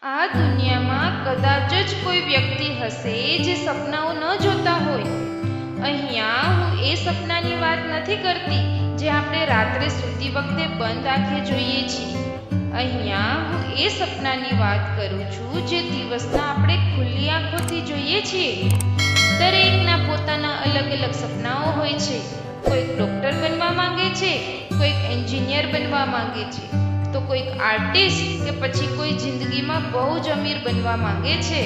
આ દુનિયામાં કદાચ જ કોઈ વ્યક્તિ હશે જે સપનાઓ ન જોતા હોય. અહીંયા હું એ સપનાની વાત નથી કરતી જે આપણે રાત્રે સૂતી વખતે બંધ આંખે જોઈએ છીએ. અહીંયા હું એ સપનાની વાત કરું છું જે દિવસના આપણે ખુલ્લી આંખોથી જોઈએ છીએ. દરેકના પોતાના અલગ અલગ સપનાઓ હોય છે. કોઈક ડૉક્ટર બનવા માંગે છે, કોઈક એન્જિનિયર બનવા માંગે છે, તો કોઈક આર્ટિસ્ટ કે પછી કોઈ જિંદગીમાં બહુ જ અમીર બનવા માંગે છે.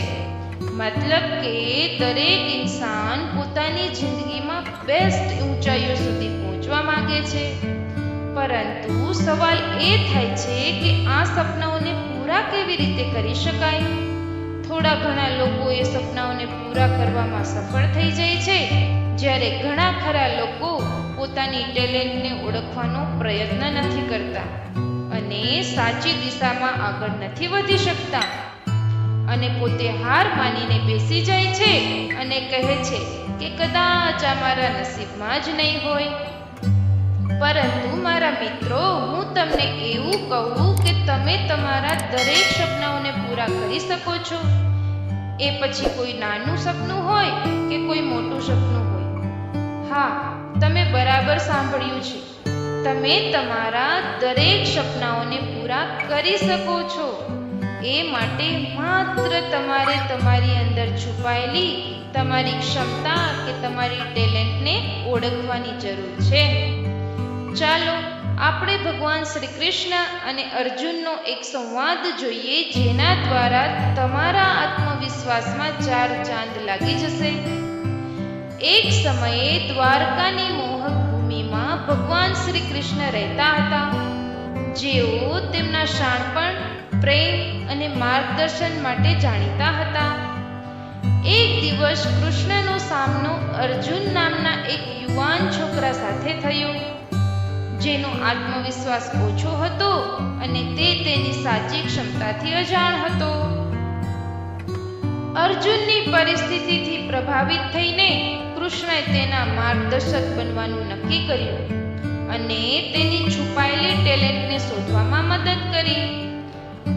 મતલબ કે દરેક ઇન્સાન પોતાની જિંદગીમાં બેસ્ટ ઊંચાઈઓ સુધી પહોંચવા માંગે છે. પરંતુ સવાલ એ થાય છે કે આ સપનાઓને પૂરા કેવી રીતે કરી શકાય? થોડા ઘણા લોકો એ સપનાઓને પૂરા કરવામાં સફળ થઈ જાય છે, જ્યારે ઘણા ખરા લોકો પોતાની ટેલેન્ટને ઓળખવાનો પ્રયત્ન નથી કરતા અને સાચી દિશામાં આગળ નથી વધી શકતા અને પોતે હાર માનીને બેસી જાય છે અને કહે છે કે કદાચ આ મારા નસીબમાં જ નહીં હોય. પરંતુ મારા મિત્રો, હું તમને એવું કહું કે તમે તમારા દરેક સપનાઓને પૂરા કરી શકો છો. એ પછી કોઈ નાનું સપનું હોય કે કોઈ મોટું સપનું હોય. હા, તમે બરાબર સાંભળ્યું છે. તમે તમારા દરેક સપનાઓને પૂરા કરી શકો છો. એ માટે માત્ર તમારે તમારી અંદર છુપાયેલી તમારી ક્ષમતા કે તમારી ટેલેન્ટને ઓળખવાની જરૂર છે. ચાલો આપણે ભગવાન શ્રી કૃષ્ણ અને અર્જુનનો એક સંવાદ જોઈએ, જેના દ્વારા તમારા આત્મવિશ્વાસમાં 4 ચાંદ લાગી જશે. એક સમયે દ્વારકાની મોહક ભૂમિમાં ભગવાન શ્રી કૃષ્ણ રહેતા હતા, જેઓ તેમના શાણપણ, પ્રેમ અને માર્ગદર્શન માટે જાણીતા હતા. એક દિવસ કૃષ્ણનો સામનો અર્જુન નામના એક યુવાન છોકરા સાથે થયો, જેનો આત્મવિશ્વાસ ઓછો હતો અને તે તેની સાચી ક્ષમતાથી અજાણ હતો. અર્જુનની પરિસ્થિતિથી પ્રભાવિત થઈને કૃષ્ણએ તેના માર્ગદર્શક બનવાનું નક્કી કર્યું અને તેની છુપાયેલી ટેલેન્ટને શોધવામાં મદદ કરી.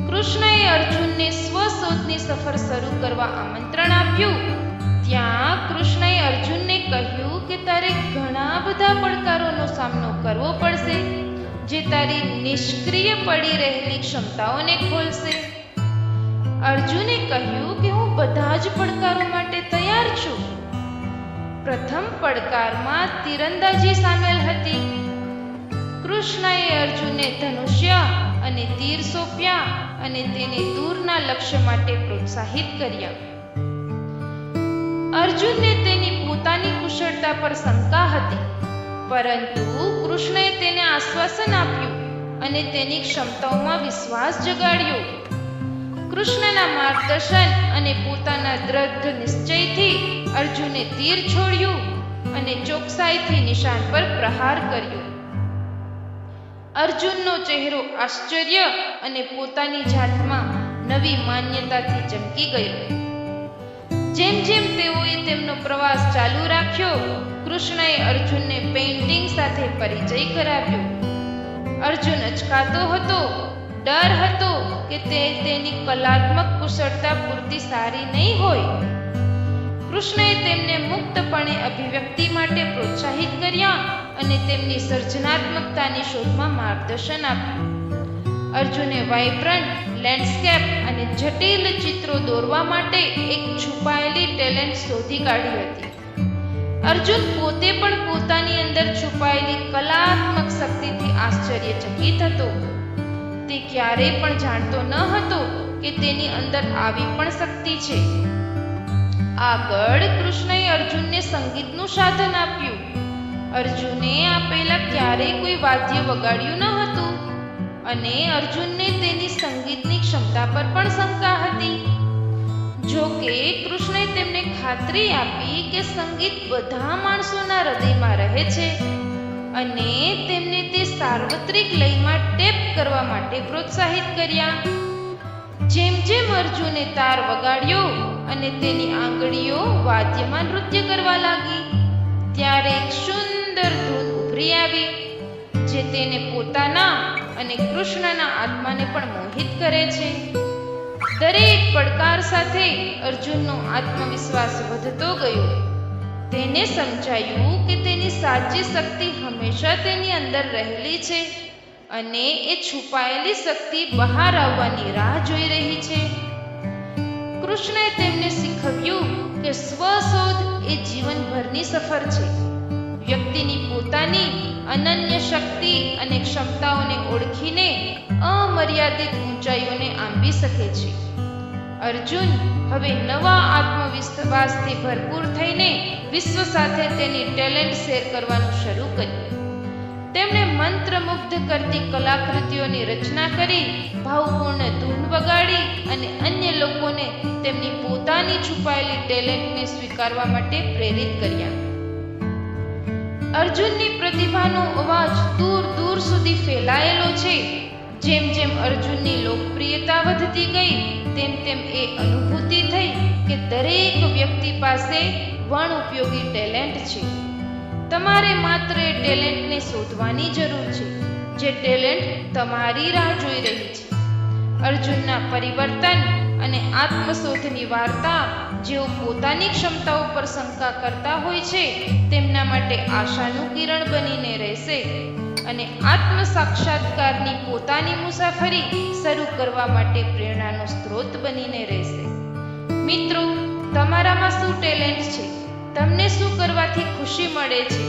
કૃષ્ણએ અર્જુનને સ્વશોધની સફર શરૂ કરવા આમંત્રણ આપ્યું. ત્યાં કૃષ્ણએ અર્જુનને કહ્યું કે તારે ઘણા બધા પડકારોનો સામનો કરવો પડશે, જે તારી નિષ્ક્રિય પડી રહેલી ક્ષમતાઓને ખોલશે. અર્જુને કહ્યું કે હું બધા જ પડકારો માટે તૈયાર છું. પ્રથમ પડકારમાં તીરંદાજી સામેલ હતી. કૃષ્ણએ અર્જુનને ધનુષ્ય અને તીર સોંપ્યા અને તેને દૂરના લક્ષ્ય માટે પ્રોત્સાહિત કર્યા. અર્જુનને તેની પોતાની કુશળતા પર શંકા હતી, પરંતુ કૃષ્ણએ તેને આશ્વાસન આપ્યું અને તેની ક્ષમતાઓમાં વિશ્વાસ જગાડ્યો. કૃષ્ણના માર્ગદર્શન અને પોતાના દ્રઢ નિશ્ચયથી અર્જુને તીર છોડ્યું અને ચોકસાઈથી નિશાન પર પ્રહાર કર્યો. અર્જુનનો ચહેરો આશ્ચર્ય અને પોતાની જાતમાં નવી માન્યતાથી ચમકી ગયો. જેમ જેમ તેઓએ તેમનો પ્રવાસ ચાલુ રાખ્યો, કૃષ્ણએ અર્જુનને પેઇન્ટિંગ સાથે પરિચય કરાવ્યો. અર્જુન અચકાતો હતો, ડર હતો કે તેની કલાત્મક કુશળતા પૂરતી સારી નહીં હોય. કૃષ્ણએ તેમને મુક્તપણે અભિવ્યક્તિ માટે પ્રોત્સાહિત કર્યા અને તેમની સર્જનાત્મકતાની શોધમાં માર્ગદર્શન આપ્યું. અર્જુને વાઇબ્રન્ટ લેન્ડસ્કેપ અને જટિલ ચિત્રો દોરવા માટે એક છુપાયેલી ટેલેન્ટ શોધી કાઢી હતી. અર્જુન પોતે પણ પોતાની અંદર છુપાયેલી કલાત્મક શક્તિથી આશ્ચર્યચકિત હતો. તે ક્યારેય પણ જાણતો ન હતો કે તેની અંદર આવી પણ શક્તિ છે. આગળ કૃષ્ણએ અર્જુનને સંગીતનું સાધન આપ્યું. અર્જુને આ પહેલા ક્યારેય કોઈ વાદ્ય વગાડ્યું ન હતું અને અર્જુનને તેની સંગીતની ક્ષમતા પર પણ શંકા હતી. જો કે કૃષ્ણએ તેમને ખાતરી આપી કે સંગીત બધા માણસોના હૃદયમાં રહે છે અને તેમને તે સાર્વત્રિક લયમાં ટેપ કરવા માટે પ્રોત્સાહિત કર્યા. જેમ જેમ અર્જુને તાર વગાડ્યો અને તેની આંગળીઓ વાદ્યમાં નૃત્ય કરવા લાગી, ત્યારે એક સુંદર ધૂન ઉભરી આવી, જે તેને પોતાના અને કૃષ્ણના આત્માને પણ મોહિત કરે છે. દરેક પડકાર સાથે અર્જુનનો આત્મવિશ્વાસ વધતો ગયો. તેને સમજાયું કે તેની સાચી શક્તિ હંમેશા તેની અંદર રહેલી છે અને એ છુપાયેલી શક્તિ બહાર આવવાની રાહ જોઈ રહી છે. કૃષ્ણએ તેમને શીખવ્યું કે સ્વશોધ એ જીવનભરની સફર છે. વ્યક્તિની પોતાની અનન્ય શક્તિ અને ક્ષમતાઓને ઓળખીને અમર્યાદિત ઊંચાઈઓને આંબી શકે છે. અર્જુન હવે નવા આત્મવિશ્વાસથી ભરપૂર થઈને વિશ્વ સાથે તેની ટેલેન્ટ શેર કરવાનું શરૂ કર્યું. તેમણે મંત્રમુગ્ધ કરતી કલાકૃતિઓની રચના કરી, ભાવપૂર્ણ ધૂન વગાડી અને અન્ય લોકોને તેમની પોતાની છુપાયેલી ટેલેન્ટને સ્વીકારવા માટે પ્રેરિત કર્યા. અર્જુનની પ્રતિભાનો અવાજ દૂર દૂર સુધી ફેલાયેલો છે. જેમ જેમ અર્જુનની લોકપ્રિયતા વધતી ગઈ તેમ તેમ એ અનુભૂતિ થઈ કે દરેક વ્યક્તિ પાસે વણઉપયોગી ટેલેન્ટ છે. તમારે માત્ર એ ટેલેન્ટને શોધવાની જરૂર છે, જે ટેલેન્ટ તમારી રાહ જોઈ રહી છે. અર્જુનના પરિવર્તન અને આત્મશોધની વાર્તા, જેઓ પોતાની ક્ષમતાઓ પર શંકા કરતા હોય છે તેમના માટે આશાનું કિરણ બનીને રહેશે અને આત્મ સાક્ષાત્કારની પોતાની મુસાફરી શરૂ કરવા માટે પ્રેરણાનો સ્ત્રોત બનીને રહેશે. મિત્રો, તમારામાં શું ટેલેન્ટ છે? તમને શું કરવાથી ખુશી મળે છે?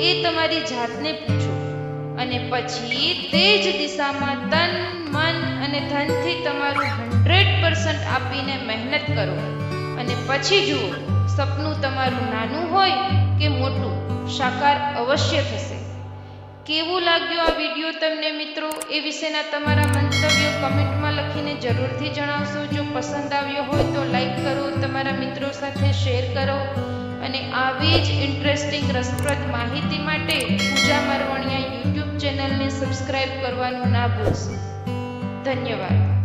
એ તમારી જાતને પૂછો અને પછી તે જ દિશામાં તન, મન અને ધનથી તમારું 100% આપીને મહેનત કરો અને પછી જુઓ, સપનું તમારું નાનું હોય કે મોટું, સાકાર અવશ્ય થશે. કેવું લાગ્યું આ વિડીયો તમને મિત્રો? એ વિશેના તમારા મંતવ્યો કમેન્ટમાં લખીને જરૂરથી જણાવશો. જો પસંદ આવ્યો હોય તો લાઈક કરો, તમારા મિત્રો સાથે શેર કરો અને આવી જ ઇન્ટરેસ્ટિંગ રસપ્રદ માહિતી માટે પૂજા મારવાણિયા યુટ્યુબ ચેનલને સબસ્ક્રાઇબ કરવાનું ના ભૂલશો. ધન્યવાદ.